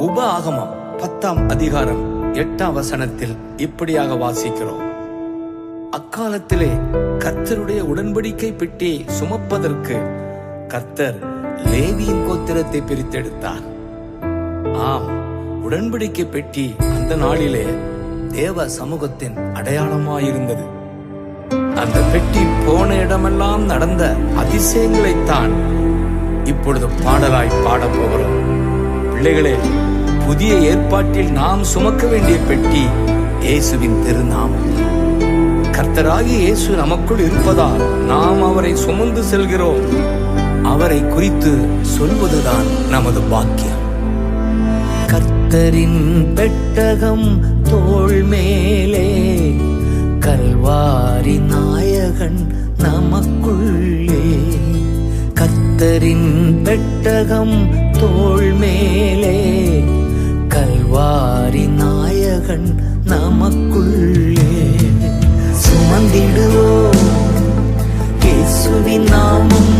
உபாகமம் 10ஆம் அதிகாரம் 8ஆம் வசனத்தில் இப்படியாக வாசிக்கிறோம். அக்காலத்திலே கர்த்தருடைய உடன்படிக்கை பெட்டியை சுமப்பதற்கு கர்த்தர் லேவியின் கோத்திரத்தை பிரித்தெடுத்தார். ஆம், உடன்படிக்கை பெட்டி அந்த நாளிலே தேவ சமூகத்தின் அடையாளமாயிருந்தது. அந்த பெட்டி போன இடமெல்லாம் நடந்த அதிசயங்களைத்தான் இப்பொழுது பாடலாய் பாடப் போகிறோம். பிள்ளைகளே, புதிய ஏற்பாட்டில் நாம் சுமக்க வேண்டிய பெட்டி இயேசுவின் திருநாமம். கர்த்தராகிய இயேசு நமக்குள் இருப்பதால் நாம் அவரை சுமந்து செல்கிறோம். அவரை குறித்து சொல்வதுதான் நமது பாக்கியம். கர்த்தரின் பெட்டகம் தோள் மேலே, கல்வாரி நாயகன் நமக்குள்ளே. கர்த்தரின் பெட்டகம் தோள் மேலே, கல்வாரி நாயகன் நமக்குள்ளே. சுமந்திடுவோம் இயேசுவின் நாமம்,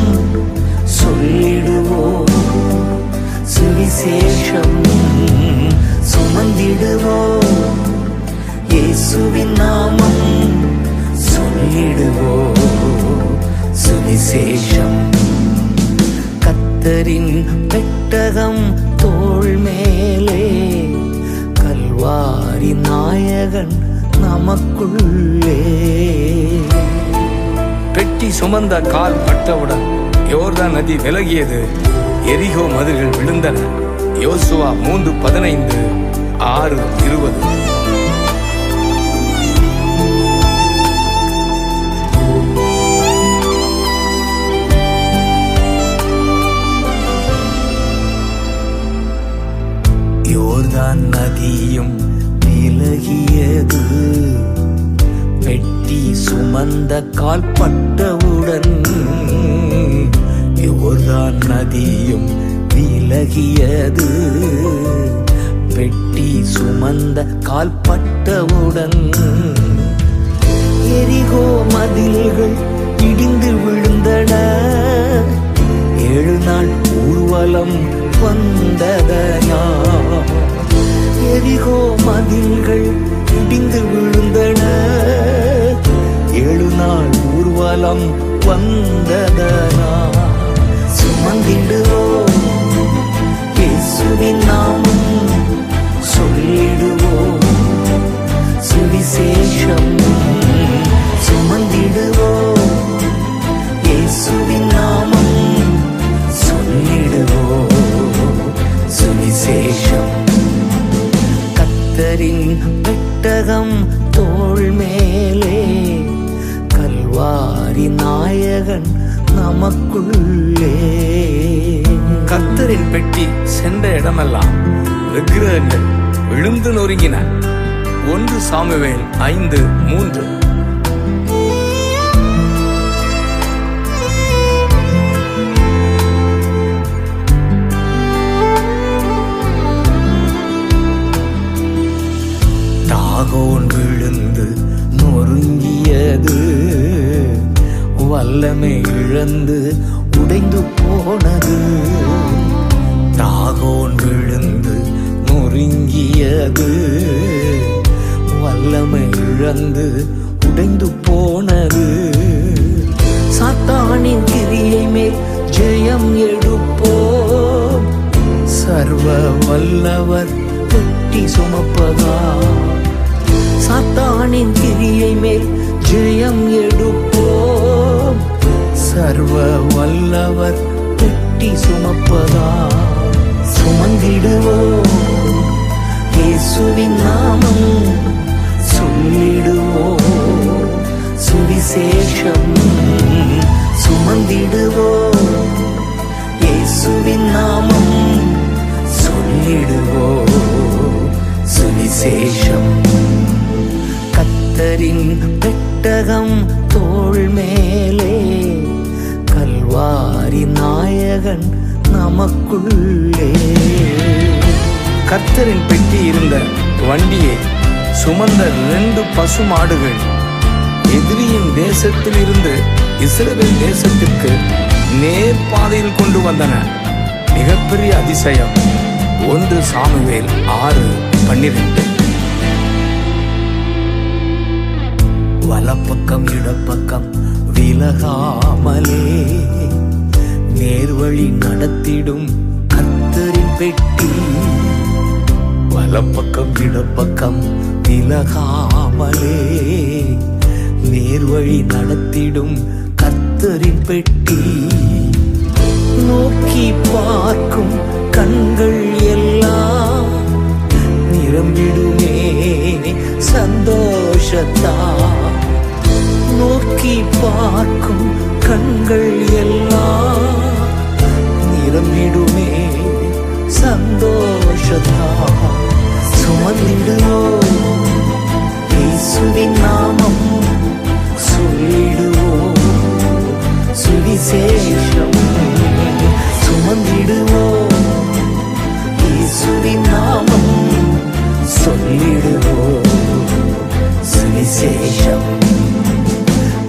சொல்லிடுவோம் சுவிசேஷம். சுமந்திடுவோம் இயேசுவின் நாமம், சொல்லிடுவோம் சுவிசேஷம். கர்த்தரின் பெட்டகம் தோள் மேலே, கல்வாரி நாயகன் நமக்குள்ளே. பெட்டி சுமந்த கால் பட்டவுடன் யோர்தான் நதி விலகியது, எரிகோ மதில்கள் விழுந்தன. யோசுவா 3:15, 6:20. யோர்தான் நதியும் விலகியது, பெட்டி சுமந்த கால் பட்டவுடன். யோர்தான் நதியும் விலகியது, பெட்டி சுமந்த கால் பட்டவுடன். எரிகோ மதில்கள் இடிந்து விழுந்தன, 7 நாள் ஊர்வலம் வந்ததனா. எரிகோ மதில்கள் இடிந்து விழுந்தன, 7 நாள் ஊர்வலம் வந்ததனா. சுமந்திடுவோம் இயேசுவின் நாமம், சொல்லிடுவோம் சுவிசேஷம். சுமந்திடுவோம் இயேசுவின் நாமம், சொல்லிடுவோம் சுவிசேஷம். கர்த்தரின் பெட்டகம் தோள் மேலே, கல்வாரி நாயகன் நமக்குள்ளே. கர்த்தரின் பெட்டி சென்ற இடமெல்லாம் விக்கிரகங்கள் விழுந்து நொறுங்கின. 1 சாமுவேல் 5:3. தாகோன் விழுந்து நொறுங்கியது, வல்லமை இழந்து உடைந்து போனது. தாகோன் விழுந்து நொறுங்கியது, வல்லமை இழந்து உடைந்து போனது. சாத்தானின் கிரியை மேல் ஜெயம் எடுப்போம், சர்வ வல்லவர் பெட்டி சுமப்பதா. சாத்தானின் கிரியை மேல் ஜெயம் எடுப்போம், சர்வ வல்லவர் பெட்டி சுமப்பதா. சுமந்திடுவோம் இயேசுவின் நாமம், சொல்லிடுவோம் சுவிசேஷம். சுமந்திடுவோம் இயேசுவின் நாமம், சொல்லிடுவோம் சுவிசேஷம். கர்த்தரின் பெட்டகம் தோள் மேலே, கல்வாரி நாயகன் நமக்குள்ளே. கர்த்தரின் பெட்டி இருந்த வண்டியை சுமந்த 2 பசுமாடுகள் எதிரியின் தேசத்தில் இருந்து இஸ்ரவேல் தேசத்திற்கு நேர் பாதையில் கொண்டு வந்தன. மிகப்பெரிய அதிசயம். 1 சாமுவேல் 6:12. வலப்பக்கம் இடப்பக்கம் விலகாமலே நேர்வழி நடத்திடும் கர்த்தரின் பெட்டி. வலப்பக்கம் இடப்பக்கம் விலகாமலே நேர்வழி நடத்திடும் கர்த்தரின் பெட்டி. நோக்கி பார்க்கும் கண்கள் எல்லாம் நிரம்பிடுமே சந்தோஷத்தா. நோக்கி பார்க்கும் கண்கள் எல்லாம் நிரம்பிடுமே சந்தோஷத்தா. சுமந்திடுவோம் இயேசுவின் நாமம், சொல்லிடுவோம் சுவிசேஷம். சுமந்திடுவோம் இயேசுவின் நாமம், சொல்லிடுவோம் சுவிசேஷம்.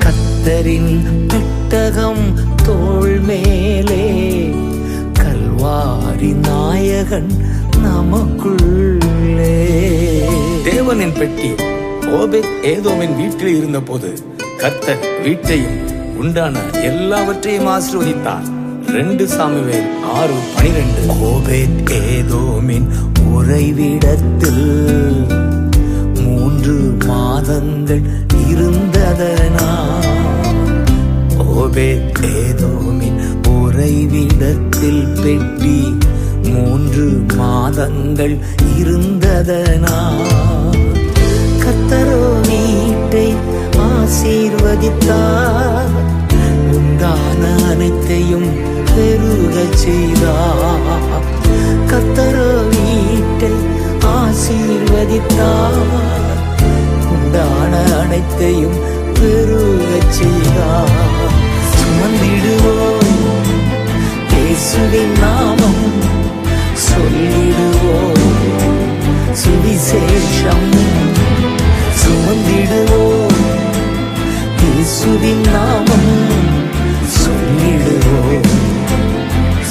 கர்த்தரின் பெட்டகம் தோள் மேலே, கல்வாரி நாயகன் நமக்குள்ளே. தேவனின் பெட்டி ஓபேத் ஏதோமின் வீட்டில் இருந்த போது கர்த்தர் வீட்டையும் உண்டான எல்லாவற்றையும் ஆசீர்வதித்தார். 2 சாமுவேல் 6:12. ஓபேத் ஏதோமின் உறைவிடத்தில் 3 மாதங்கள் இருந்ததனா. ஓபேத் ஏதோமின் உறைவிடத்தில் பெட்டி 3 மாதங்கள் இருந்ததனா. கர்த்தரோ வீட்டை ஆசீர்வதித்தார், உண்டான அனைத்தையும் பெருகச் செய்தார். கர்த்தரோ வீட்டை ஆசீர்வதித்தார், உண்டான அனைத்தையும் பெருகச் செய்தார். சுமந்திடுவோம் இயேசுவின் நாமம், சொல்லிடுவோம் சுவிசேஷம். சுமந்திடுவோம் இயேசுவின் நாமம், சொல்லிடுவோம்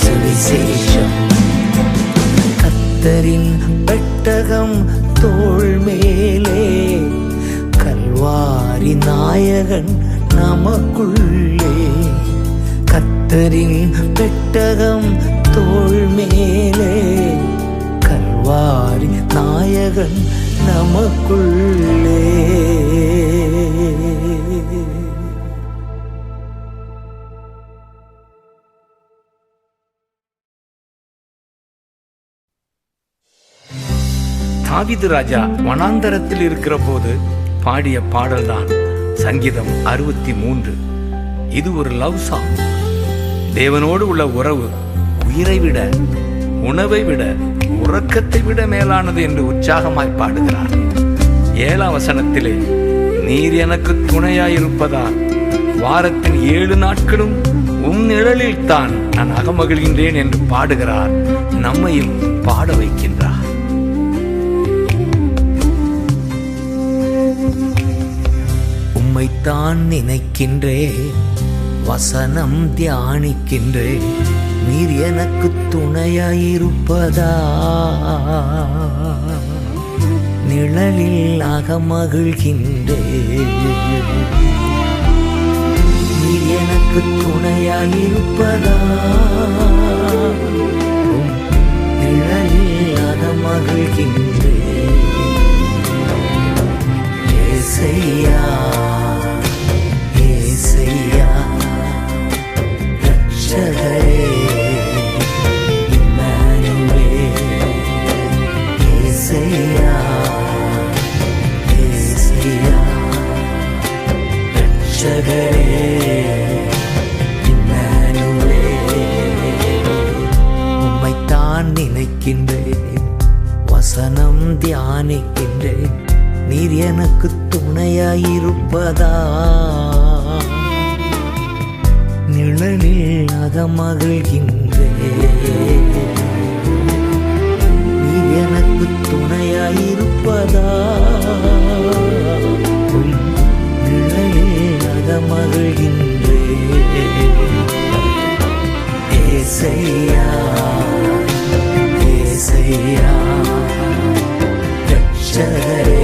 சுவிசேஷம். கர்த்தரின் பெட்டகம் தோள் மேலே, கல்வாரி நாயகன் நமக்குள்ளே. கர்த்தரின் பெட்டகம் தோள் மேலே, கல்வாரி நாயகன் நமக்குள்ளே. தாவீது ராஜா வனாந்தரத்தில் இருக்கிற போது பாடிய பாடல்தான் சங்கீதம் 63. இது ஒரு லவ் சாங். தேவனோடு உள்ள உறவு உயிரை விட, உணவை விட, உறக்கத்தை விட மேலானது என்று உற்சாகமாய் பாடுகிறார். 7ஆம் வசனத்திலே, நீர் எனக்கு துணையாயிருப்பதால் வாரத்தின் 7 நாட்களும் நிழலில் தான் நான் அகமகிழ்கின்றேன் என்று பாடுகிறார். நம்மையும் பாட வைக்கின்றார். உம்மைத்தான் நினைக்கின்றேன், வசனம் தியானிக்கின்றேன், நீர் எனக்கு துணையாயிருப்பதா நிழலில் அகமகிழ்கின்றேன். நீர் எனக்கு துணையாயிருப்பதா நிழலில் அகமகிழ்கின்றேன். ஏசையா ஏசையா ரட்சகரே இம்மானுவேல். ஏசையா ஏசையா ரட்சகரே இம்மானுவேல். உம்மைத்தான் நினைக்கின்றேன், வசனம் தியானிக்கின்றேன், நீர் எனக்கு துணையாயிருப்பதா நிழலில் அகமகிழ்கின்றேன். நீர் எனக்கு துணையாயிருப்பதா நிழலில் அகமகிழ்கின்றேன். ஏசையா ஏசையா ஏசையா ரட்சகரே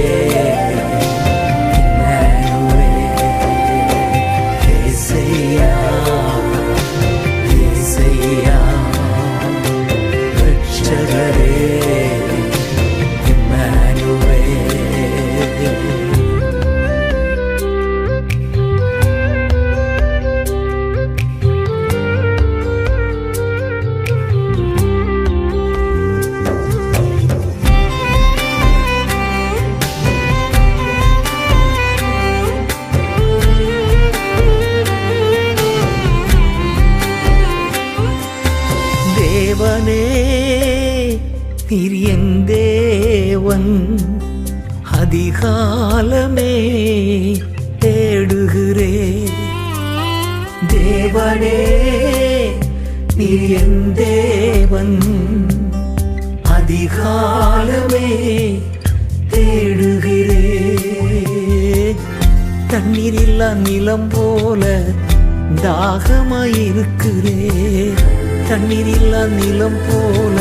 தேவனே நீர் என் தேவன் அதிகாலமே தேடுகிறே தேவனே நீர் என் தேவன் அதிகாலமே தேடுகிறே தண்ணீரில்லா நிலம் போல தாகமாயிருக்கிறே தண்ணீரில்லா நிலம் போல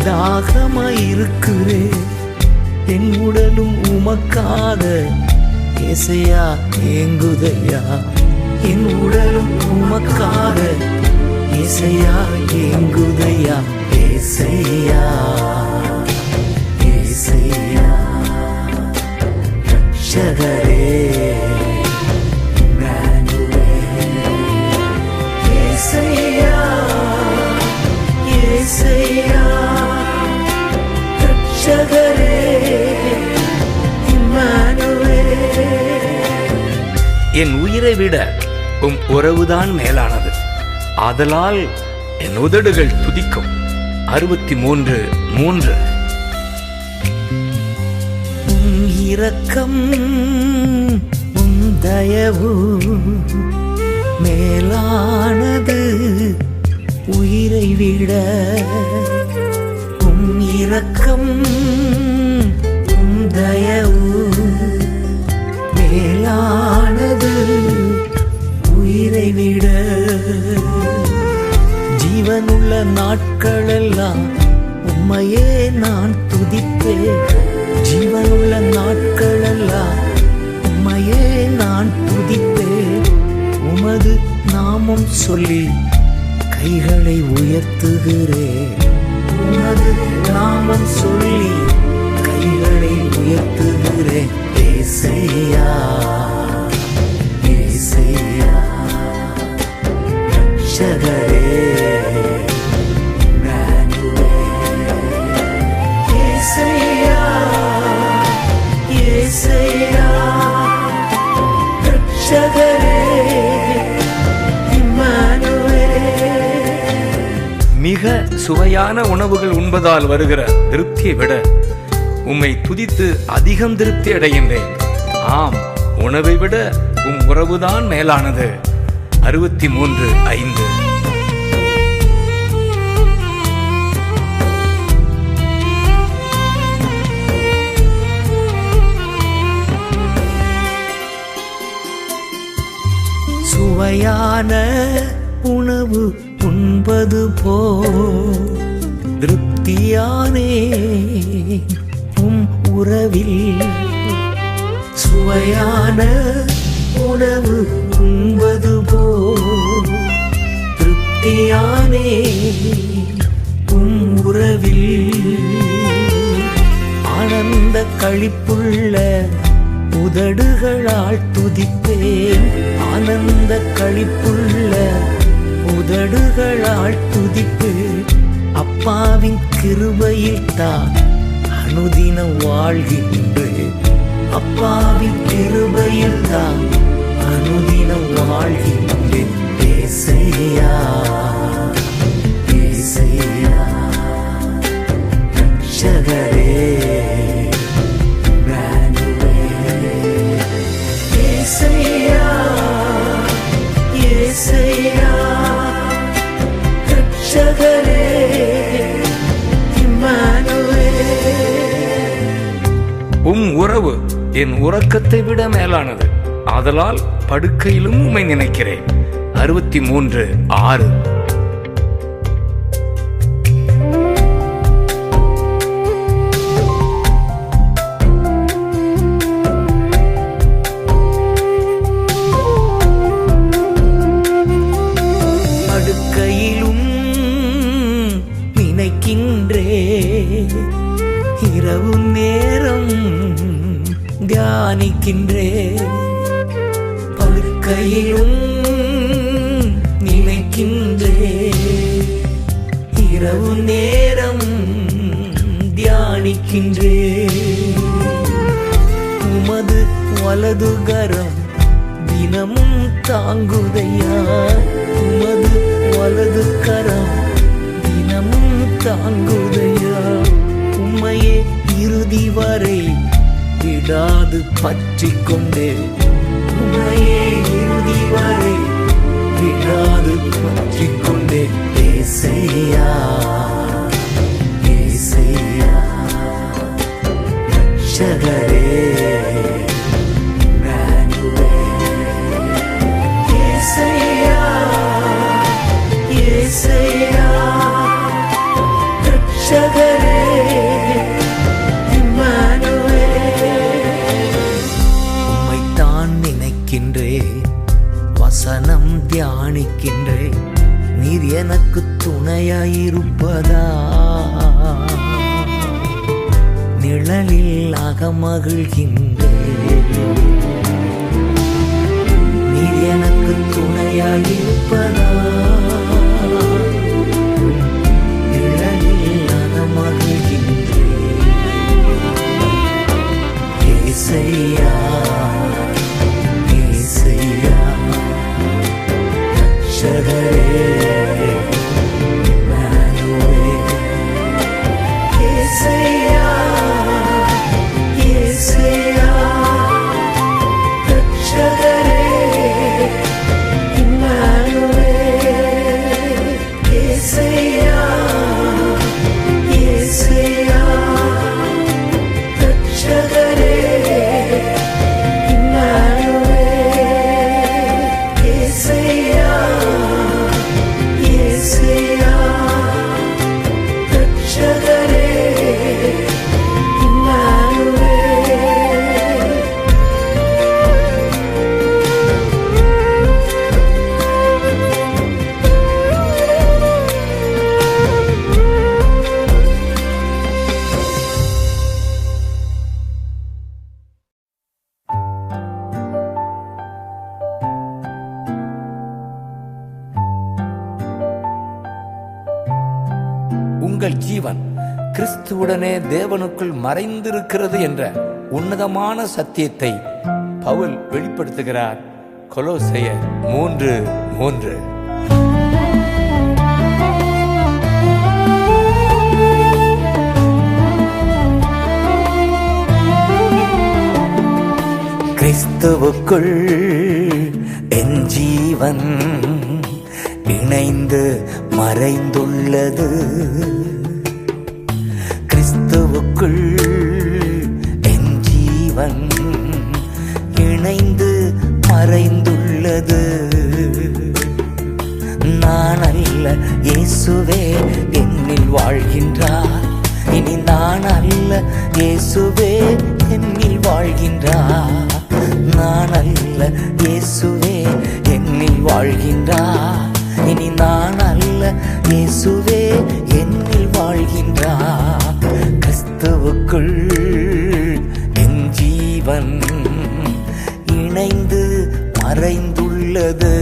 தாகமாயிருக்கிறே என் உடலும் உமக்காக ஏசையா ஏங்குதையா என் உடலும் உமக்காக ஏசையா ஏங்குதையா ஏசையா ஏசையா ரட்சகரே என் உயிரை விட உம் உறவுதான் மேலானது, ஆதலால் என் உதடுகள் துதிக்கும். 63:3 உம் இரக்கம் உம் தயவு மேலானது உயிரை விட உம் இரக்கம் உம் தயவு மேலானது உயிரை விட ஜீவனுள்ள நாட்களெல்லாம் உம்மையே நான் துதிப்பேன் ஜீவனுள்ள நாட்களெல்லாம் உம்மையே நான் துதிப்பேன் உமது நாமம் சொல்லி கைகளை உயர்த்துகிறேன் உமது நாமம் சொல்லி கைகளை உயர்த்துகிறேன் ஏசையா ஏசையா ரட்சகரே ஏசையா ஏசையா ரட்சகரே மிக சுவையான உணவுகள் உண்பதால் வருகிற திருப்தியை விட உம்மை துதித்து அதிகம் திருப்தி அடைகின்றேன். ஆம், உணவை விட உம் உறவுதான் மேலானது. 63:5 சுவையான உணவு உண்பது போ திருப்தியானே உம் உறவில் சுவையான உணவு உண்பது போ திருப்தியானே உம் உறவில் ஆனந்த களிப்புள்ள உதடுகளால் துதிப்பேன் ஆனந்த களிப்புள்ள உதடுகளால் துதிப்பேன் அப்பாவின் கிருபையில் தான் அனுதினம் வாழ்கின்றேன் அப்பாவின் கிருபையில் தான் அனுதினம் வாழ்கின்றேன் ஏசையா ஏசையா ரட்சகரே ஏசையா ஏசையா ரட்சகரே உம் உறவு என் உறக்கத்தை விட மேலானது, ஆதலால் படுக்கையிலும் உம்மை நினைக்கிறேன். 63:6 நினைக்கின்றே, இரவு நேரம் தியானிக்கின்றே, படுக்கையிலும் நினைக்கின்றே, இரவு நேரம் தியானிக்கின்றே. உமது வலதுகரம் தினமும் தாங்குதையா, உமது வலது கரம் தினமும் தாங்குதையா. உம்மையே இறுதி வரை விடாது பற்றி கொண்டே, உம்மையே இறுதி வரை விடாது பற்றி கொண்டே. ஏசையா ஏசையா ரட்சகரே, ஏசையா ஏசையா ரட்சகரே, உம்மைத்தான் நினைக்கின்றே, வசனம் தியானிக்கின்றே, நீர் எனக்கு துணையாயிருப்பதா, நிழலில் அகமகிழ்கின்றே, நீர் எனக்கு துணையாயிருப்பதா, நிழலில் அகமகிழ்கின்றே. ஏசையா ஏசையா ரட்சகரே, ஏசையா ஏசையா ரட்சகரே, இம்மானுவேல். ஏசையா ஏசையா ரட்சகரே, இம்மானுவேல். ஏசையா ஏசையா ரட்சகரே, உங்கள் ஜீவன் கிறிஸ்துவுடனே தேவனுக்குள் மறைந்திருக்கிறது என்ற உன்னதமான சத்தியத்தை பவுல் வெளிப்படுத்துகிறார். கொலோசையர் 3:3. கிறிஸ்துவுக்குள் என் ஜீவன் இணைந்து மறைந்துள்ளது, கிறிஸ்துவுக்குள் என் ஜீவன் இணைந்து மறைந்துள்ளது. நான் அல்ல, இயேசுவே என்னில் வாழ்கின்றார். இனி நான் அல்ல, இயேசுவே என்னில் வாழ்கின்றார். நான் அல்ல, இயேசுவே என்னில் வாழ்கின்றார். இனி நான் அல்ல, இயேசுவே என்னில் வாழ்கின்றார். கிறிஸ்துவுக்குள் என் ஜீவன் இணைந்து மறைந்துள்ளது.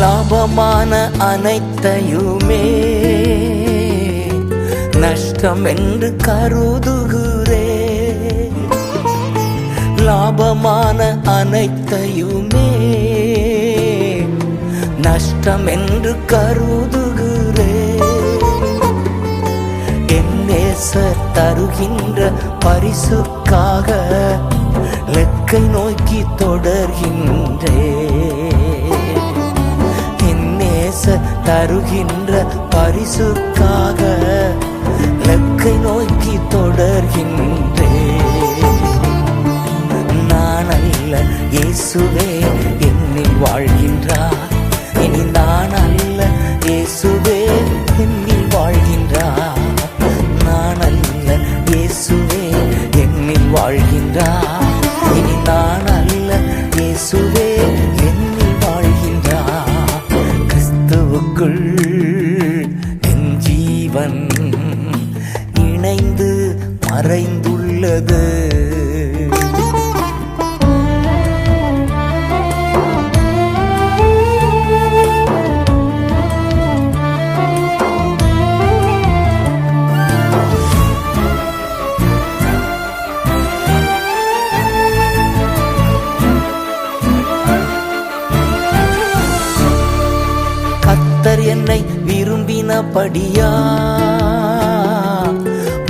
லாபமான அனைத்தையுமே நஷ்டம் என்று கருதுகிறே, லாபமான அனைத்தையுமே நஷ்டம் என்று கருதுகிறே. என் நேசர் தருகின்ற பரிசுக்காக லெக்கை நோக்கி தொடர்கின்றே. தருகின்ற பரிசுக்காக லெக்கை நோக்கி தொடர்கின்றே. நான் அல்ல, இயேசுவே என் கர்த்தர் என்னை விரும்பினபடியா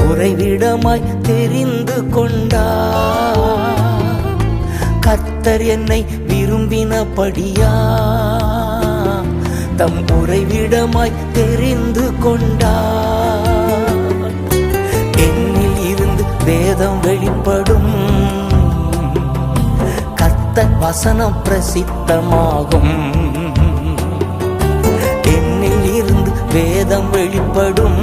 உறைவிடமாய் தெரிந்து கொண்டா. கர்த்தர் என்னை விரும்பினபடியா தம் உறைவிடமாய் தெரிந்து கொண்டா. என்னில் இருந்து வேதம் வெளிப்படும், கர்த்தர் வசனம் பிரசித்தமாகும். என்னில் இருந்து வேதம் வெளிப்படும்,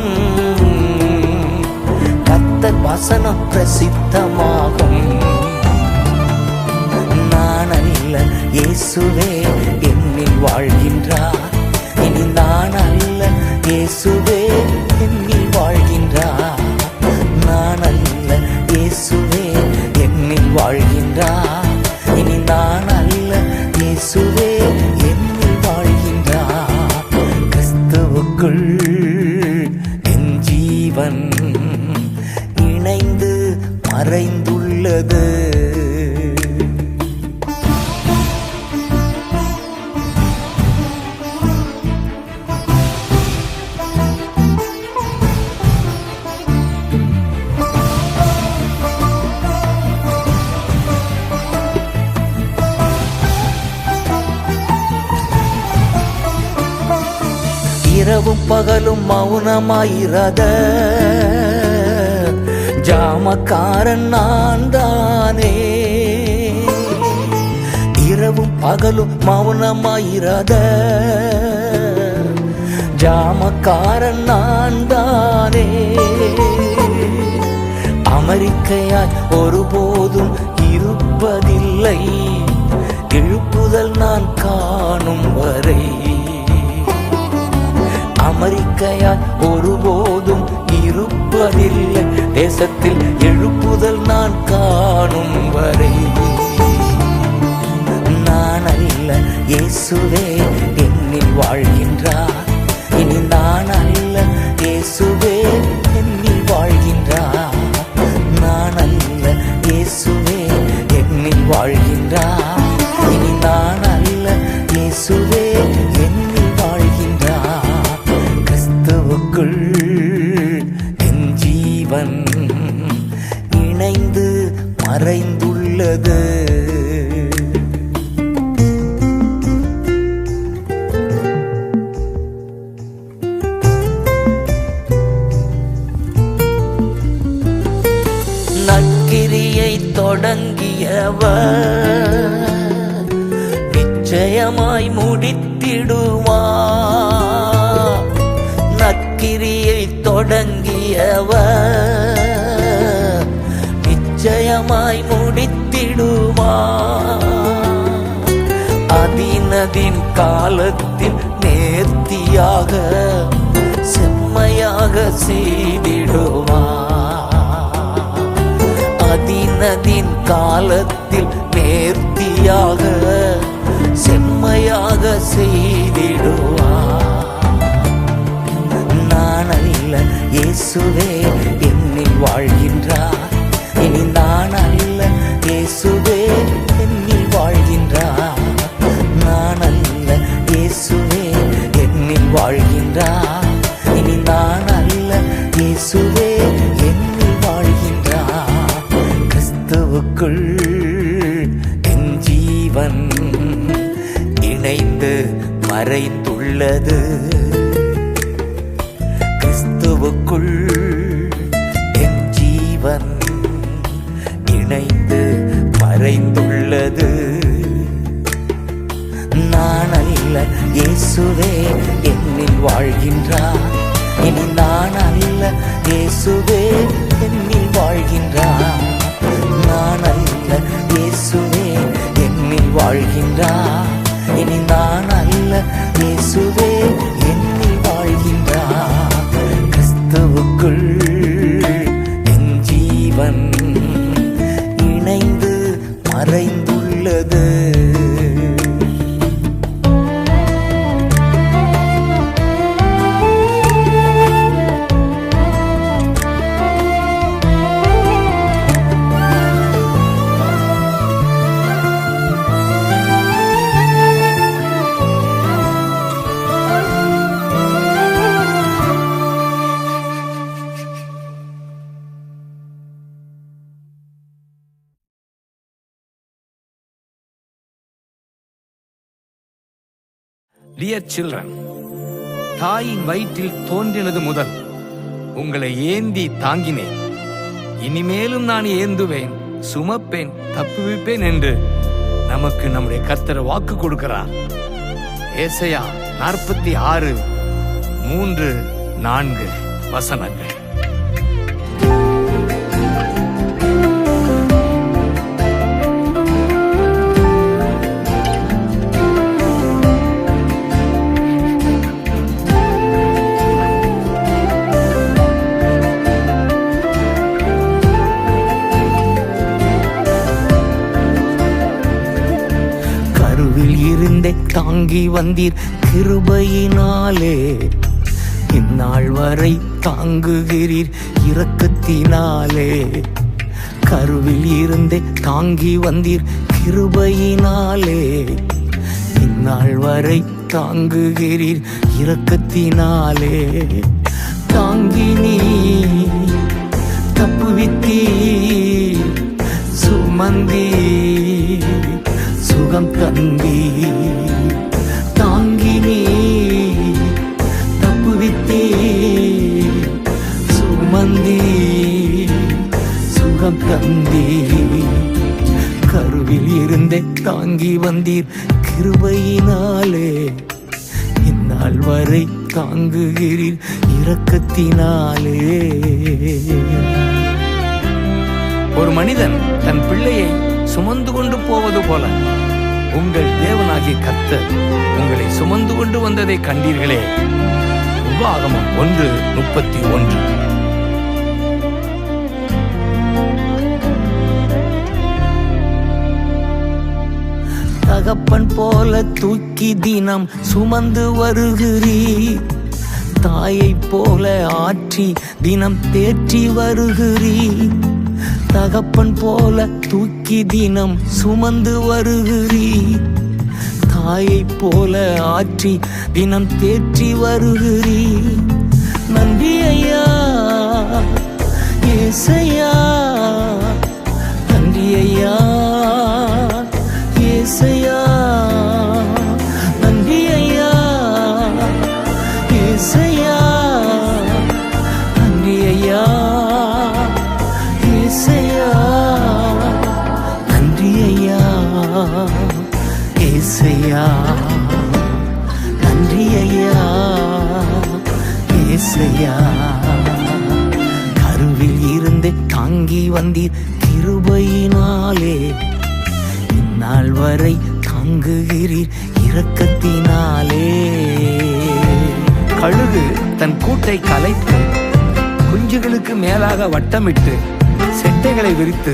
கர்த்தர் வசனம் பிரசித்தமாகும். நான் அல்ல இயேசுவே என்னில் வாழ்கின்றார், இனி நான் அல்ல இயேசுவே என்னில் வாழ்கின்றார். நான் அல்ல இயேசுவே என்னில் வாழ்கின்றார், இனி நான் அல்ல இயேசுவே என்னில் வாழ்கின்றார். கிறிஸ்துவுக்குள் என் ஜீவன் இணைந்து மறைந்துள்ளது. இரவும் பகலும் மௌனமாயிராத ஜாமக்காரன் நான் தானே. இரவும் பகலும் மௌனமாயிராத ஜாமக்காரன் நான் தானே. அமெரிக்கையாய் ஒருபோதும் இருப்பதில்லை, எழுப்புதல் நான் காணும் வரை. அமெரிக்கையாய் ஒருபோதும் இருப்பதில்லை, தேசத்தில் எழுப்புதல் நான் காணும் வரை. நான் அல்ல இயேசுவே என்னில் வாழ்கின்றார், இனி நான் அல்ல இயேசுவே என்னில் வாழ்கின்றார். நான் அல்ல இயேசுவே என்னில் வாழ்கின்றார், இனி நான் அல்ல இயேசுவே என்னில் வாழ்கின்றார். கிறிஸ்துவுக்குள் என் ஜீவன் இணைந்து மறைந்துள்ளது. நற்கிரியை தொடங்கியவர் நிச்சயமாய் முடித்திடுவார். நற்கிரியை தொடங்கியவர் நிச்சயமாய் முடித்திடுவார். அதினதின் காலத்தில் நேர்த்தியாக செம்மையாக செய்திடுவார். அதினதின் காலத்தில் நேர்த்தியாக செம்மையாக செய்திடுவார். நான் அல்ல இயேசுவே என்னில் வாழ்கின்றார், இனி நான் அல்ல இயேசுவே என்னில் வாழ்கின்றார். நான் அல்ல இயேசுவே என்னில் வாழ்கின்றார், இனி நான் அல்ல இயேசுவே என்னில் வாழ்கின்றார். கிறிஸ்துவுக்குள் என் ஜீவன் இணைந்து மறைந்துள்ளது. கிறிஸ்துவுக்குள் என் ஜீவன் இணைந்து மறைந்துள்ளது. நான் அல்ல இயேசுவே என்னில் வாழ்கின்றார், இனி நான் அல்ல இயேசுவே என்னில் வாழ்கின்றார். நான் அல்ல இயேசுவே என்னில் வாழ்கின்றார், இனி நான் அல்ல இயேசுவே என்னில் வாழ்கின்றார். கிறிஸ்துவுக்குள் என் ஜீவன் இணைந்து மறைந்துள்ளது. Dear children, தாயின் வயிற்றில் தோன்றினது முதல் உங்களை ஏந்தி தாங்கினேன். இனிமேலும் நான் ஏந்துவேன், சுமப்பேன், தப்புவிப்பேன் என்று நமக்கு நம்முடைய கர்த்தர் வாக்கு கொடுக்கிறார். ஏசாயா 46:3-4 வசனங்கள். இருந்தே தாங்கி வந்தீர் கிருபையினாலே, இந்நாள் வரை தாங்குகிறீர் இரக்கத்தினாலே. கருவில் இருந்தே தாங்கி வந்தீர் கிருபையினாலே, இந்நாள் வரை தாங்குகிறீர் இரக்கத்தினாலே. தாங்கி நீ தப்புவித்தீ, சுமந்தீ சுகம் தந்தி. தாங்கி நீ தப்புவித்தே, சுமந்தி சுகம் தந்தி. கருவில் இருந்தே தாங்கி வந்தீர் கிருபையினாலே, இந்நாள் வரை தாங்குகிறீர் இரக்கத்தினாலே. ஒரு மனிதன் தன் பிள்ளையை சுமந்து கொண்டு போவது போல உங்கள் தேவனாகிய கர்த்தர் உங்களை சுமந்து கொண்டு வந்ததை கண்டீர்களே. உபாகமம் 1:31. தகப்பன் போல தூக்கி தினம் சுமந்து வருகிறீர், தாயை போல ஆற்றி தினம் தேற்றி வருகிறீர். தகப்பன் போல தூக்கி தினம் சுமந்து வருகிறீர், தாயை போல ஆற்றி தினம் தேற்றி வருகிறீர். நன்றி ஐயா ஏசையா, நன்றி ஐயா ஏசையா, நன்றி ஐயா ஏசையா, நன்றி ஐயா ஏசையா, நன்றி ஐயா ஏசையா, நன்றி ஐயா ஏசையா. கருவில் இருந்து தாங்கி வந்தீர் கிருபையினாலே, இந்நாள் வரை தாங்குகிறீர் இரக்கத்தினாலே. கழுகு தன் கூட்டை கலைத்து குஞ்சுகளுக்கு மேலாக வட்டமிட்டு செட்டைகளை விரித்து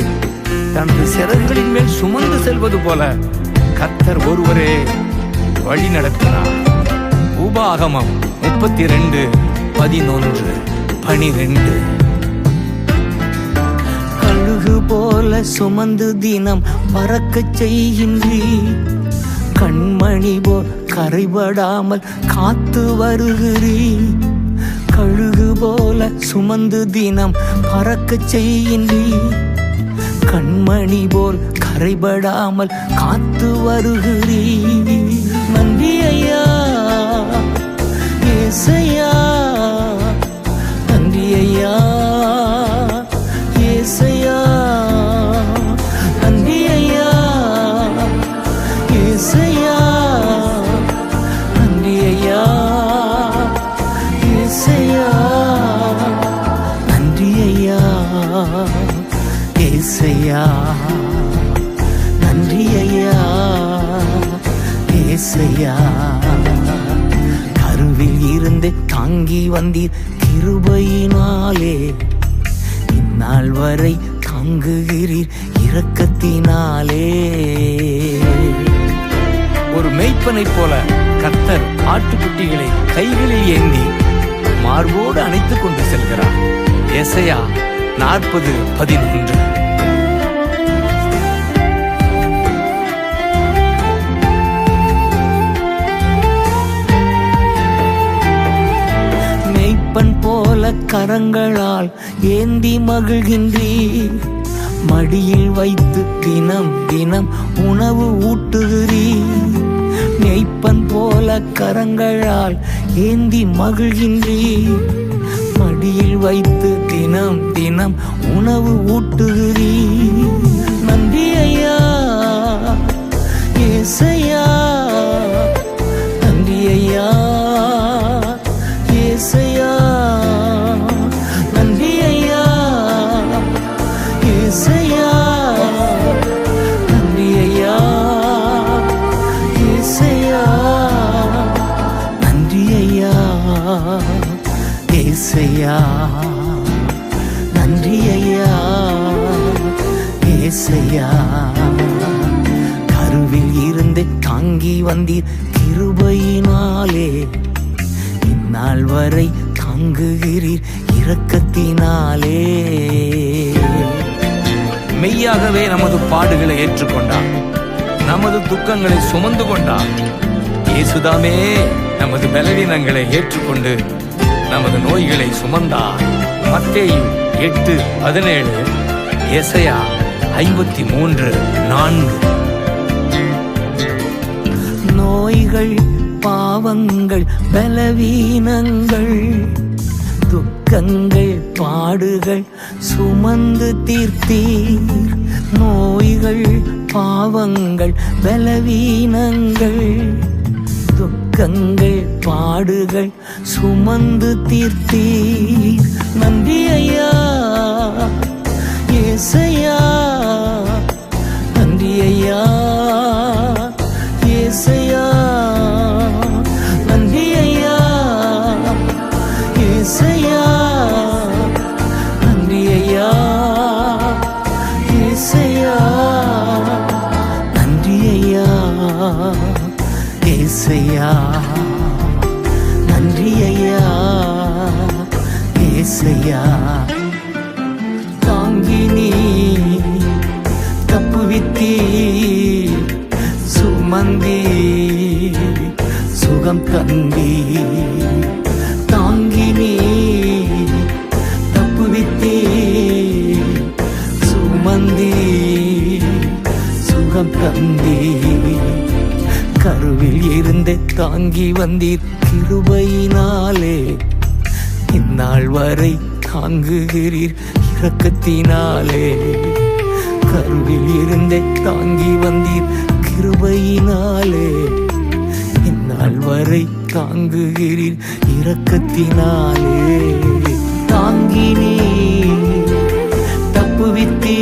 தனது சிறகுகளின் மேல் சுமந்து செல்வது போல கர்த்தர் ஒருவரே வழி நடத்தினார். உபாகமம் 32:11-12. கழுகு போல சுமந்து தினம் பறக்கச் செய்கின்றீர், கண்மணி போல் கரைபடாமல் காத்து வருகிறீர். கழுகு போல சுமந்து தினம் பறக்கச் செய்கின்றீர், கண்மணி போல் கரைபடாமல் காத்து வருகிறீர். நன்றி ஐயா ஏசையா, நன்றி ஐயா ஏசையா, நன்றி ஐயா ஏசையா, நன்றி ஐயா ஏசையா, நன்றி ஐயா ஏசையா, நன்றி ஐயா ஏசையா. கருவில் இருந்து தாங்கி வந்தீர் கிருபையினாலே, இந்நாள் வரை தாங்குகிறீர் இரக்கத்தினாலே. ஒரு மேய்ப்பனைப் போல கர்த்தர் ஆட்டுக்குட்டிகளை கைகளில் ஏந்தி மார்போடு அணைத்துக் கொண்டு செல்கிறார். ஏசாயா 40:11. மேய்ப்பன் போல கரங்களால் ஏந்தி மகிழ்கின்றீர், மடியில் வைத்து தினம் தினம் உணவு ஊட்டுகிறீர். மேய்ப்பன் போல கரங்களால் ஏந்தி மகிழ்கின்றீர். மடியில் வைத்து தினம் தினம் உணவு ஊட்டுகிறீர். நன்றி ஐயா ஏசையா, நன்றி ஐயா ஏசையா, நன்றி ஐயா ஏசையா, நன்றி ஐயா ஏசையா, நன்றி ஐயா ஏசையா, நன்றி ஐயா ஏசையா. கருவில் இருந்து தாங்கி வந்தீர் கிருபையினாலே, இந்நாள் வரை தாங்குகிறீர் இரக்கத்தினாலே. மெய்யாகவே நமது பாடுகளை ஏற்றுக்கொண்டார், நமது துக்கங்களை சுமந்து கொண்டார். இயேசுதாமே நமது பலவீனங்களை ஏற்றுக்கொண்டு நமது நோய்களை சுமந்தார். மத்தேயு 8:17, எசையா 53:4. நோய்கள் பாவங்கள் பலவீனங்கள் துக்கங்கள் பாடுகள் சுமந்து தீர்த்தீர். நோய்கள் பாவங்கள் பலவீனங்கள் துக்கங்கள் பாடுகள் சுமந்து தீர்த்தீர். நன்றி ஐயா ஏசையா, நன்றி ஐயா ஏசையா, நன்றி ஐயா ஏசையா, நன்றி ஐயா ஏசையா, நன்றி ஐயா ஏசையா, நன்றி ஐயா ஏசையா. தாங்கி நீ தப்புவித்தீ, சுமந்தி சுகம் தந்தி. தாங்கி நீ தப்புவித்தீ, சுமந்தி சுகம் தந்தி. கருவில் இருந்து தாங்கி வந்தீர் கிருபையினாலே, இந்நாள் வரை தாங்குகிறீர் இரக்கத்தினாலே. கருவில் இருந்து தாங்கி வந்தீர் கிருபையினாலே, இந்நாள் வரை தாங்குகிறீர் இரக்கத்தினாலே. தாங்கி நீ தப்புவித்தீ,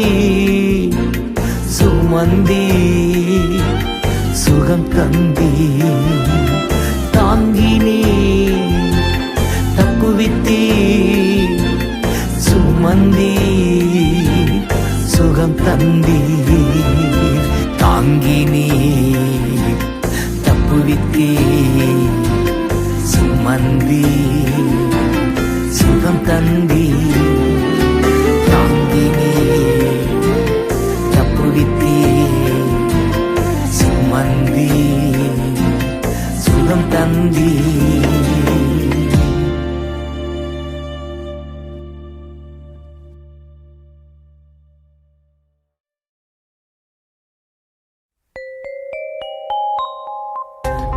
சுமந்தி சுகம் தந்தி. தாங்கி நீ தப்புவித்தீ, சுமந்தி சுகம் தந்தி. தாங்கி நீ தப்புவித்தீ, சுமந்தி சுகம் தந்தி. தாங்கி நீ தப்புவித்தீ, சுமந்தி சுகம் தந்தி.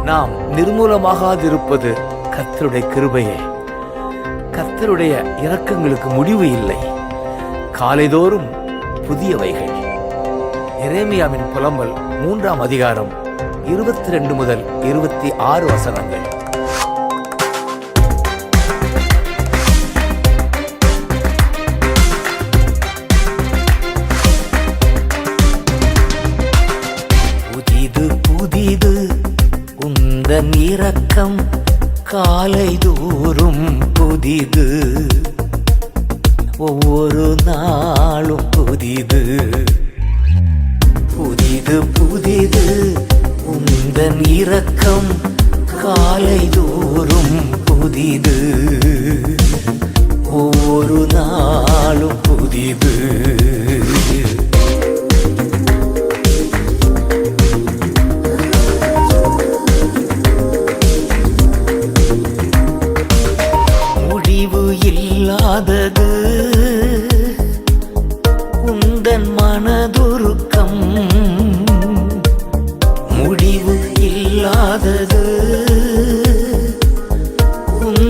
நாம் நிர்மூலமாகாதிருப்பது கர்த்தருடைய கிருபையே. கர்த்தருடைய இரக்கங்களுக்கு முடிவு இல்லை, காலைதோறும் புதியவைகள். எரேமியாவின் புலம்பல் 3ஆம் அதிகாரம் 22 முதல் 26 வசனங்கள். புதிது புதிது உந்தன் இரக்கம், காலைதோறும் புதிது, ஒவ்வொரு நாளும் புதிது. புதிது புதிது உந்தன் இரக்கம், காலைதோறும் புதிது, ஒவ்வொரு நாளும் புதிது. முடிவு இல்லாதது உந்தன் மனதுருக்கம், முடிவு இல்லாதது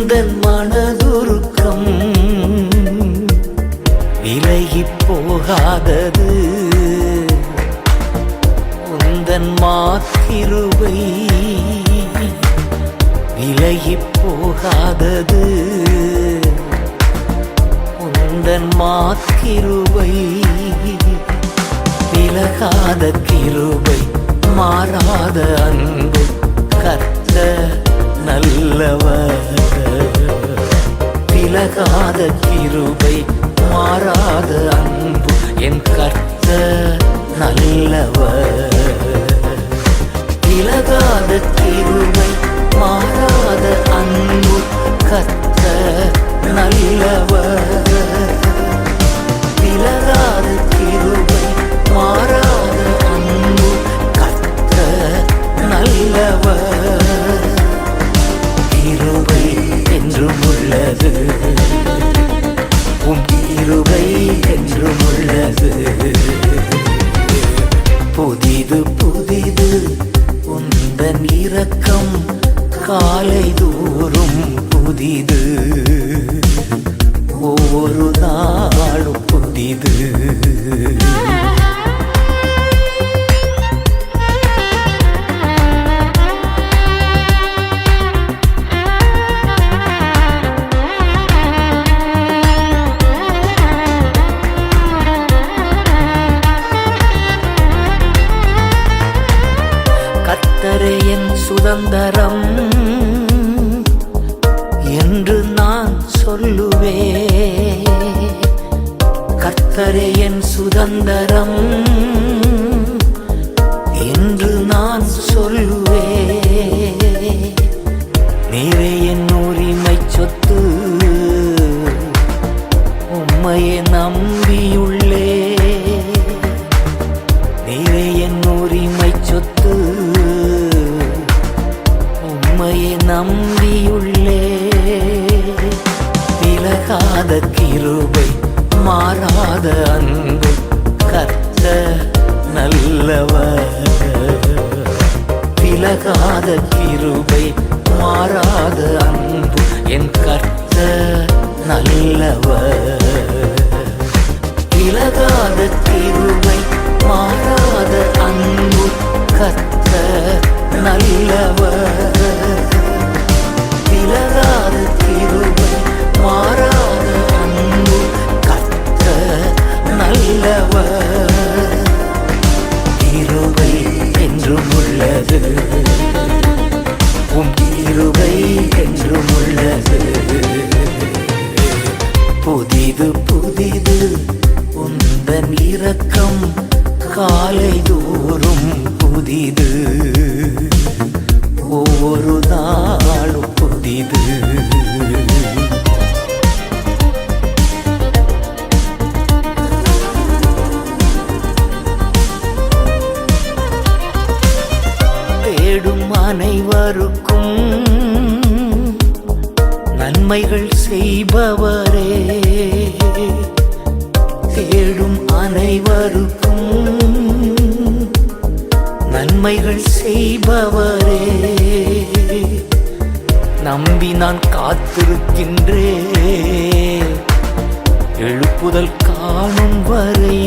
உந்தன் மனதுருக்கம் விலகிப் போகாதது, உந்தன் மாக்கிருபை விலகிப் போகாதது, உந்தன் மாக்கிருபை விலகாத கிருபை மாறாத அன்பு கர்த்தர் நல்லவர். விலகாத கிருபை மாறாத அன்பு என் கர்த்தர் நல்லவர். விலகாத கிருபை மாறாத அன்பு கர்த்தர் நல்லவர். விலகாத கிருபை மாறாத அன்பு கர்த்தர் நல்லவர். கிருபை என்றும் உள்ளது, உம் கிருபை என்றும் உள்ளது. புதிது புதிது உந்தன் இரக்கம் காலை தோறும் புதிது, ஒவ்வொரு நாளும் புதிது. கர்த்தரே என் சுதந்தரம் என்று நான் சொல்லுவேன். கர்த்தரே என் சுதந்தரம் என்று நான் சொல்லுவேன். நீரே என் உரிமை சொத்து, உம்மையே நம்பியுள்ளே. நீரே என் உரிமை சொத்து, உம்மையே நம்பியுள்ளே. விலகாத கிருபை மாறாத அன்பு கர்த்தர் நல்லவர். விலகாத கிருபை மாறாத அன்பு என் கர்த்தர் நல்லவர். விலகாத கிருபை மாறாத அன்பு கர்த்தர் நல்லவர். விலகாத கிருபை மாறாத அன்பு கர்த்தர் நல்லவர். கிருபை என்றும் உள்ளது, உம் கிருபை என்றும் உள்ளது. புதிது புதிது உந்தன் இரக்கம் காலை தோறும் புதிது, ஒவ்வொரு நாளும் புதிது. தேடும் அனைவருக்கும் நன்மைகள் செய்பவரே, தேடும் அனைவருக்கும் நன்மைகள் செய்பவரே. நம்பி நான் காத்திருக்கின்றேன் எழுப்புதல் காணும் வரை.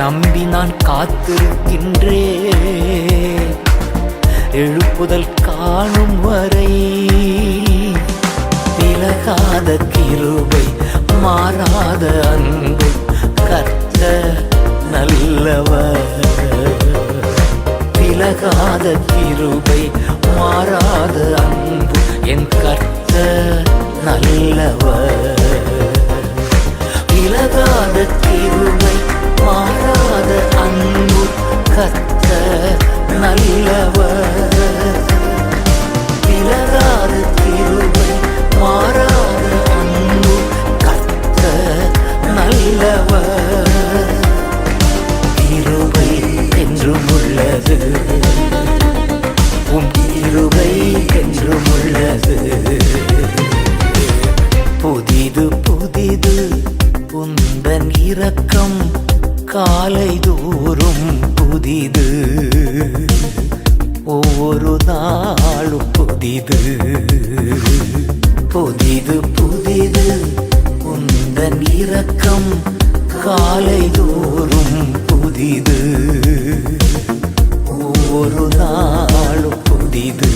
நம்பி நான் காத்திருக்கின்றேன் எழுப்புதல் காணும் வரை. விலகாத கிருபை மாறாத அன்பு கர்த்தர் நல்லவர். விலகாத கிருபை மாறாத அன்பு என் கர்த்தர் நல்லவர். விலகாத கிருபை மாறாத அன்பு கர்த்தர் நல்லவர். விலகாத கிருபை மாறாத அன்பு கர்த்தர் நல்லவர். கிருபை என்றும் உள்ளது, உம் கிருபை என்றும் உள்ளது. புதிது புதிது உந்தன் இரக்கம் காலை தோறும் புதிது, ஒவ்வொரு நாளும் புதிது புதிது புதிது உந்தன் இரக்கம் காலை தோறும் புதிது ஒவ்வொரு நாளும் புதிது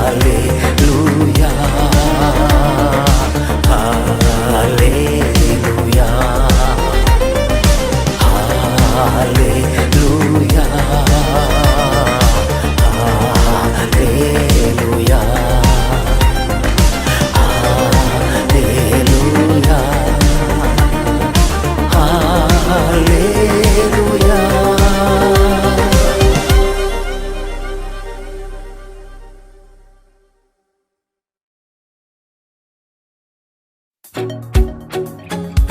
ஹல்லேலூயா ஹல்லேலூயா ஹல்லேலூயா ஹல்லேலூயா ஹல்லேலூயா ஹல்லேலூயா.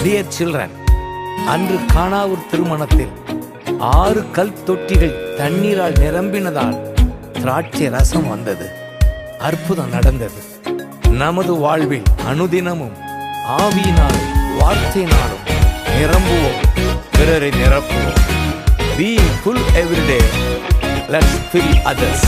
Dear children, அன்று கானாவூர் திருமணத்தில் 6 கல் தொட்டிகள் தண்ணீரால் நிரம்பினதால் திராட்சை ரசம் வந்தது. அற்புதம் நடந்தது. நமது வாழ்வில் அனுதினமும் ஆவியினாலும் வார்த்தையினாலும் நிரம்புவோம், பிறரை நிரப்புவோம். Being full every day, let's fill others.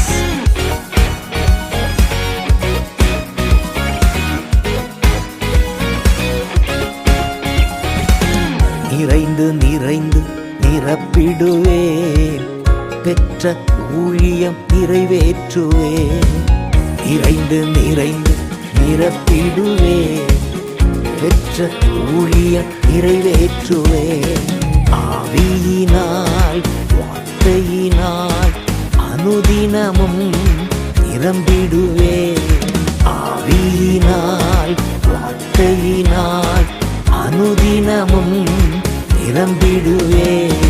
நிறைந்து நிறைந்து நிரப்பிடுவேன், பெற்ற ஊழியம் நிறைவேற்றுவேன். நிறைந்து நிறைந்து நிரப்பிடுவேன், பெற்ற ஊழியம் நிறைவேற்றுவேன். ஆவியினால் வார்த்தையினால் அனுதினமும் நிரம்பிடுவேன். ஆவியினால் வார்த்தையினால் அனுதினமும் நிரம்பிடுவேன்.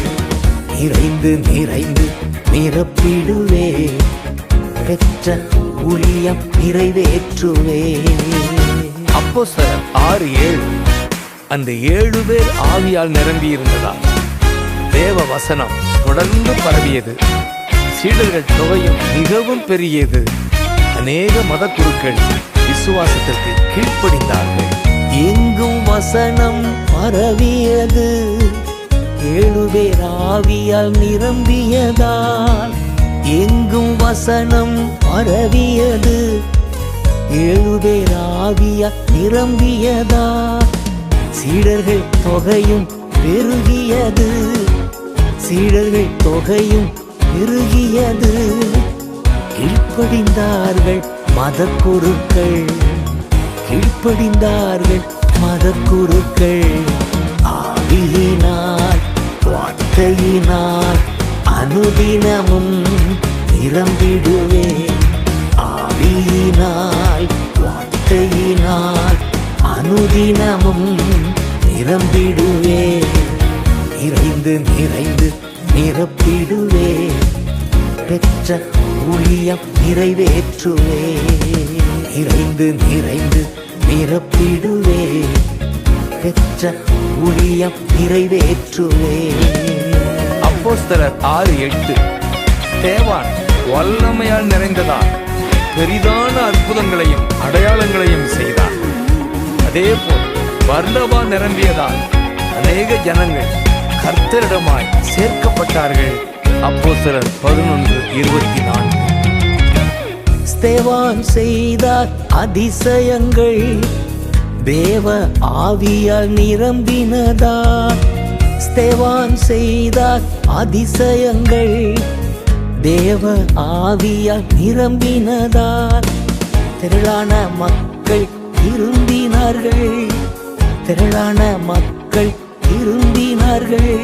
நிறைந்து நிறைந்து நிரப்பிடுவேன், பெற்ற ஊழியம் நிறைவேற்றுவேன். அப்போஸ்தலர் 6:7 அந்த 7 பேர் ஆவியால் நிரம்பியிருந்ததால் தேவ வசனம் தொடர்ந்து பரவியது. சீடர்கள் தொகையும் மிகவும் பெரியது. அநேக மத குருக்கள் விசுவாசத்திற்கு கீழ்ப்படிந்தார்கள். எங்கும் வசனம் பரவியது, 7 பேர் ஆவியால் நிரம்பியதால். எங்கும் வசனம் பரவியது, 7 பேர் ஆவியால் நிரம்பியதால். சீடர்கள் தொகையும் பெருகியது, சீடர்கள் தொகையும் பெருகியது. கீழ்ப்படிந்தார்கள் மத குருக்கள், கீழ்ப்படிந்தார்கள் மத குருக்கள். ஆவியினால் வார்த்தையினால் அனுதினமும் நிரம்பிடுவேன். ஆவியினால் வார்த்தையினால் அனுதினமும் நிரம்பிடுவேன். நிறைந்து நிறைந்து நிரப்பிடுவேன், பெற்ற ஊழியம் நிறைவேற்றுவேன். நிறைந்து நிறைந்து நிரப்பிடுவேன், பெற்ற ஊழியம் நிறைவேற்றுவேன். அப்போஸ்தலர் 6:8 ஸ்தேவான் வல்லமையால் நிறைந்ததால் பெரிதான அற்புதங்களையும் அடையாளங்களையும் செய்தார். அதேபோல் பர்னபா நிரம்பியதால் அநேக ஜனங்கள் கர்த்தரிடமாய் சேர்க்கப்பட்டார்கள். அப்போஸ்தலர் 11:24 ஸ்தேவான் செய்தார் அதிசயங்கள், தேவ ஆவியால் நிரம்பினதால். ஸ்தேவான் செய்தார் அதிசயங்கள், தேவ ஆவியால் நிரம்பினதால். திரளான மக்கள் இருந்தினார்கள், திரளான மக்கள் இருந்தினார்கள்.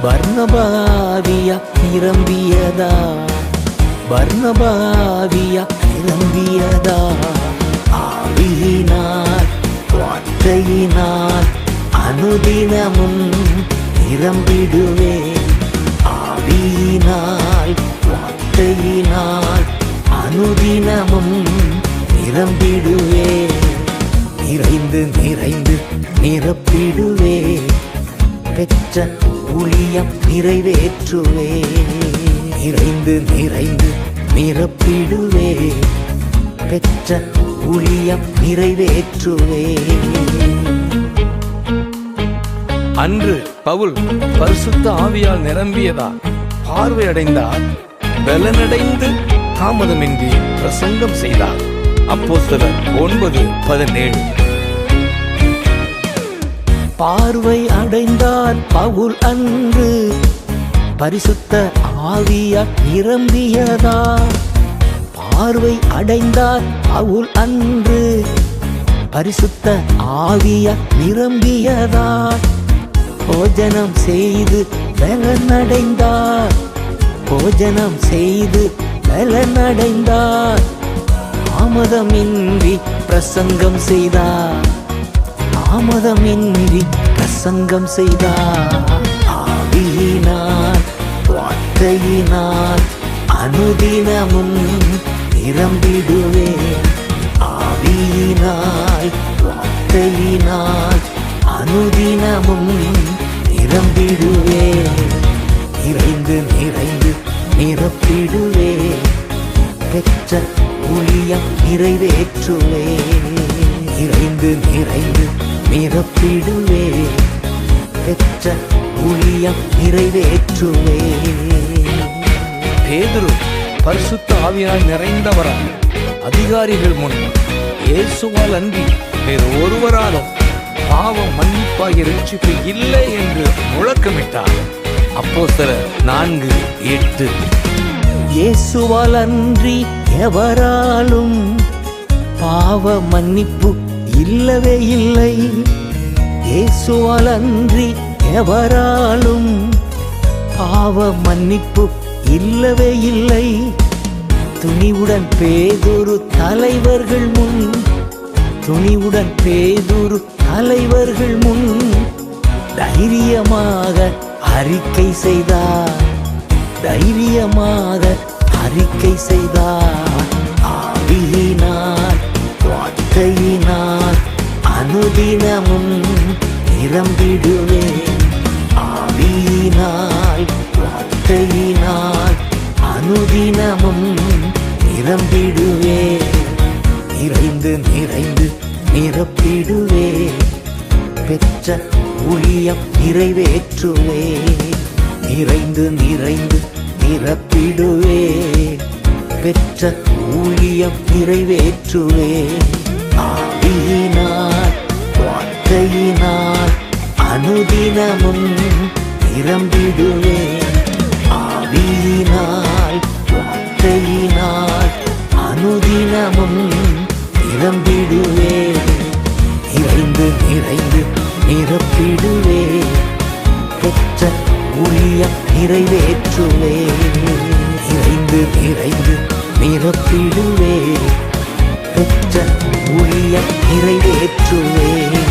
பர்னபாவியா நிரம்பியதா, பர்னபாவியா நிரம்பியதா. ஆவியினால் வார்த்தையினால் அனுதினமும் நிரம்பிடுவேன். ஆவியினால் வார்த்தையினால் அனுதினமும் நிரம்பிடுவேன். நிறைந்து நிறைந்து நிரப்பிடுவேன், பெற்ற ஊழியம் நிறைவேற்றுவேன். நிறைந்து நிறைந்து நிரப்பிடுவேன், பெற்ற ஊழியம் நிறைவேற்றுவேன். அன்று பவுல் பரிசுத்த ஆவியால் நிரம்பியதால் பார்வை அடைந்தார். பலனடைந்து தாமதமின்றி பிரசங்கம் செய்தார். அப்போஸ்தலர் 9:17. பார்வை அடைந்தார் பவுல் அன்று, பரிசுத்த ஆவியால் நிரம்பியதா. பார்வை அடைந்தார் பவுல் அன்று, பரிசுத்த ஆவியால் நிரம்பியதா. போஜனம் செய்து பலனடைந்தார், போஜனம் செய்து பலனடைந்தார். தாமதமின்றி பிரசங்கம் செய்தார், தாமதமின்றி பிரசங்கம் செய்தார். ஆவியினால் வார்த்தையினால் அனுதினமும் நிரம்பிடுவேன். ஆவியினால் வார்த்தையினால் அனுதினமும் நிரம்பிடுவேன். நிறைந்து நிறைந்து நிரப்பிடுவேன். பெற்ற ஊழியம் நிறைவேற்றுவேன். நிறைந்து நிறைந்து நிரப்பிடுவேன். பெற்ற ஊழியம் நிறைவேற்றுவேன். பேதுரு பரிசுத்த ஆவியால் நிறைந்தவரால் அதிகாரிகள் முன் இயேசுவால் அன்றி வேறு ஒருவராலும் பாவம் மன்னிப்பாகிய ரட்சிப்பு இல்லை என்று முழக்கமிட்டார். அப்போஸ்தலர் 4:8. இயேசுவால் அன்றி எவராலும் பாவ மன்னிப்பு இல்லவே இல்லை. இயேசுவால் அன்றி எவராலும் பாவ மன்னிப்பு இல்லவே இல்லை. துணிவுடன் பேதுரு தலைவர்கள் முன், துணிவுடன் பேதுரு தலைவர்கள் முன் தைரியமாக அறிக்கை செய்தார், தைரியமாக அறிக்கை செய்தார். ஆவியினால் வார்த்தையினால் அனுதினமும் நிரம்பிடுவேன். ஆவியினால் வார்த்தையினால் அனுதினமும் நிரம்பிடுவேன். நிறைந்து நிறைந்து நிரப்பிடுவேன். பெற்ற ஊழியம் நிறைவேற்றுவேன். நிறைந்து நிறைந்து நிரப்பிடுவேன். பெற்ற ஊழியம் நிறைவேற்றுவேன். ஆவியினால் வார்த்தையினால் அனுதினமும் நிரம்பிடுவேன். ஆவியினால் வார்த்தையினால் அனுதினமும் நிரம்பிடுவேன். நிறைந்து நிறைந்து நிரப்பிடுவேன். பெற்ற ஊழியம் நிறைவேற்றுவேன். நிறைந்து நிறைந்து நிரப்பிடுவேன். பெற்ற ஊழியம் நிறைவேற்றுவேன்.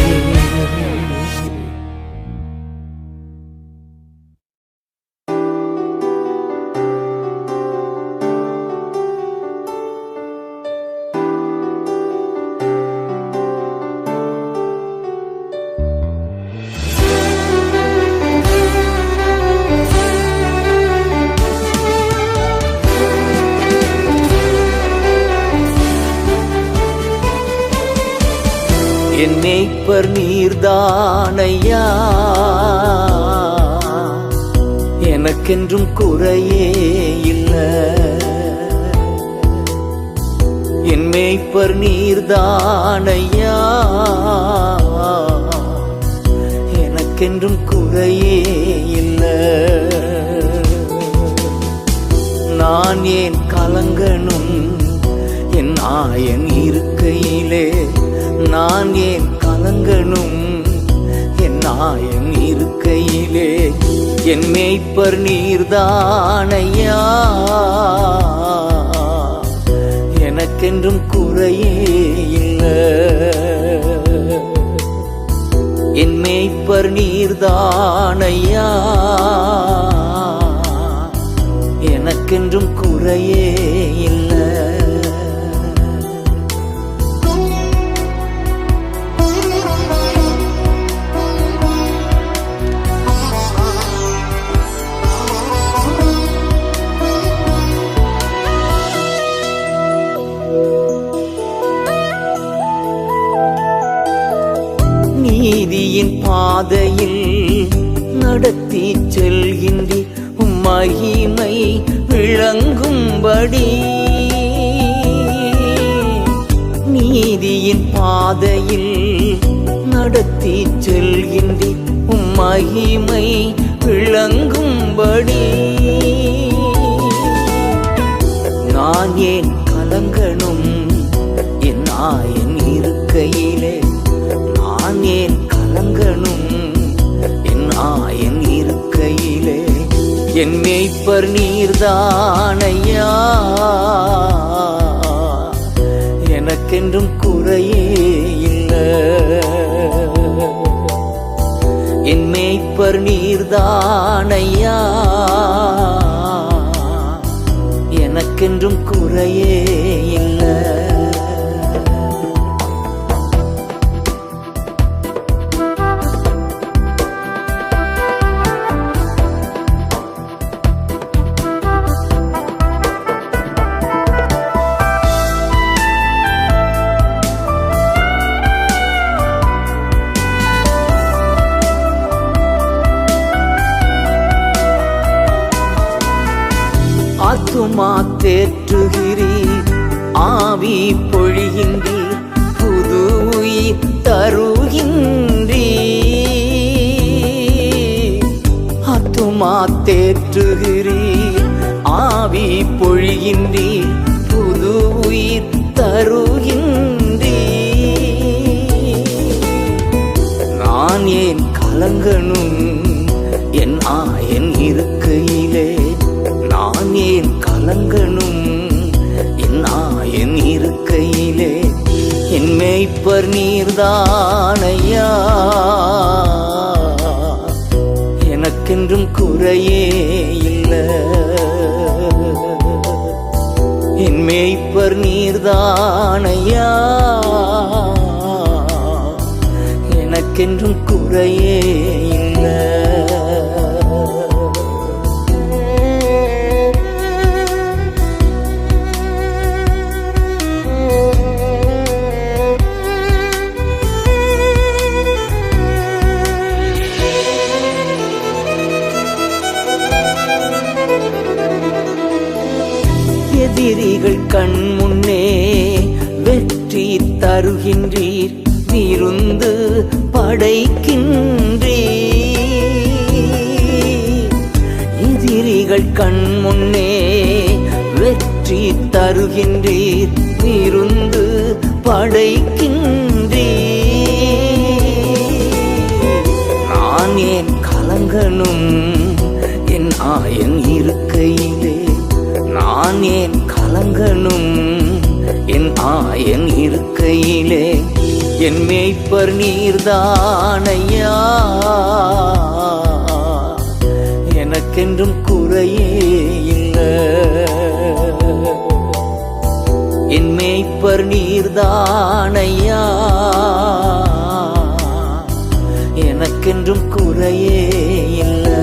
என் மேய்ப்பர் நீர்தானையா, எனக்கென்றும் குறையே இல்லை. என் மேய்ப்பர் நீர்தானையா, எனக்கென்றும் குறையே இல்லை. நான் ஏன் கலங்கணும் என் ஆயன் இருக்கையிலே, நான் ஏன் கலங்கணும் என் ஆயன் இருக்கையிலே. என் மேய்ப்பர் நீர்தானையா, எனக்கென்றும் குறையே இல்லை. என் மேய்ப்பர் நீர்தானையா, எனக்கென்றும் குறையே இல்லை. நீதியின் பாதையில் நடத்தி செல்கின்றி, உம்மை மகிமை விளங்கும்படி நீதியின் பாதையில் நடத்தி செல்கின்றீர். உம் மகிமை விளங்கும்படி நான் ஏன் கலங்கணும் என் ஆயன் இருக்கையிலே? நான் ஏன் கலங்கணும் என் ஆயன் இருக்கையிலே? என் மேய்ப்பர் நீர்தானையா, எனக்கென்றும் குறையே இல்லை. என் மேய்ப்பர் நீர்தானையா, எனக்கென்றும் குறையே இல்லை. ஆத்துமா தேற்றுகிறீர், ஆவி பொழிகின்றீர், புது உயிர் தருகின்றீர். ஆத்துமா தேற்றுகிறீர், ஆவி பொழிகின்றீர், புது உயிர் தருகின்றீர். நான் ஏன் கலங்கணும் என் ஆயன் இருக்கையிலே? நான் ஏன் கலங்கணும் என் ஆயன் இருக்கையிலே? என் மேய்ப்பர் நீர்தானையா, எனக்கென்றும் குறையே இல்லை. என் மேய்ப்பர் நீர்தானையா, எனக்கென்றும் குறையே இல்லை. எதிரிகள் கண் முன்னே வெற்றி தருகின்றீர், விருந்து படைக்கின்றீர். எதிரிகள் கண் முன்னே வெற்றி தருகின்றீர், விருந்து படைக்கின்றீர். நான் ஏன் கலங்கணும் என் ஆயன் இருக்கையிலே? நான் ஏன் கலங்கணும் என் ஆயன் இருக்கையிலே? என் மேய்ப்பர் நீர்தானையா, எனக்கென்றும் குறையே இல்லை. என் மேய்ப்பர் நீர்தானையா, எனக்கென்றும் குறையே இல்லை.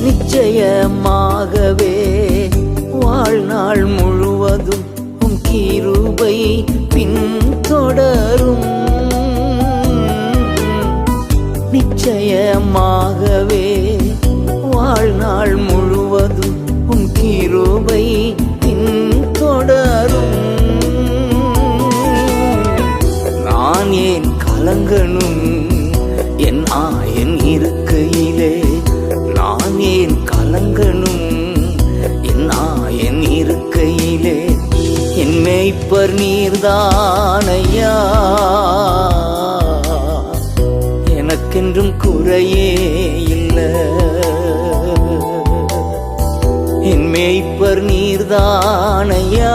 நிச்சயமாகவே வாழ்நாள் முழுவதும் உம் கிருபை பின்தொடரும். நிச்சயமாகவே வாழ்நாள் முழுவதும் உம் கிருபை பின்தொடரும். நான் ஏன் கலங்கணும் என் ஆயன் இருக்கையிலே? நான் ஏன் கலங்கணும் என் ஆயன் இருக்கையிலே? என் மேய்ப்பர் நீர்தானையா, எனக்கென்றும் குறையே இல்லை. என் மேய்ப்பர் நீர்தானையா,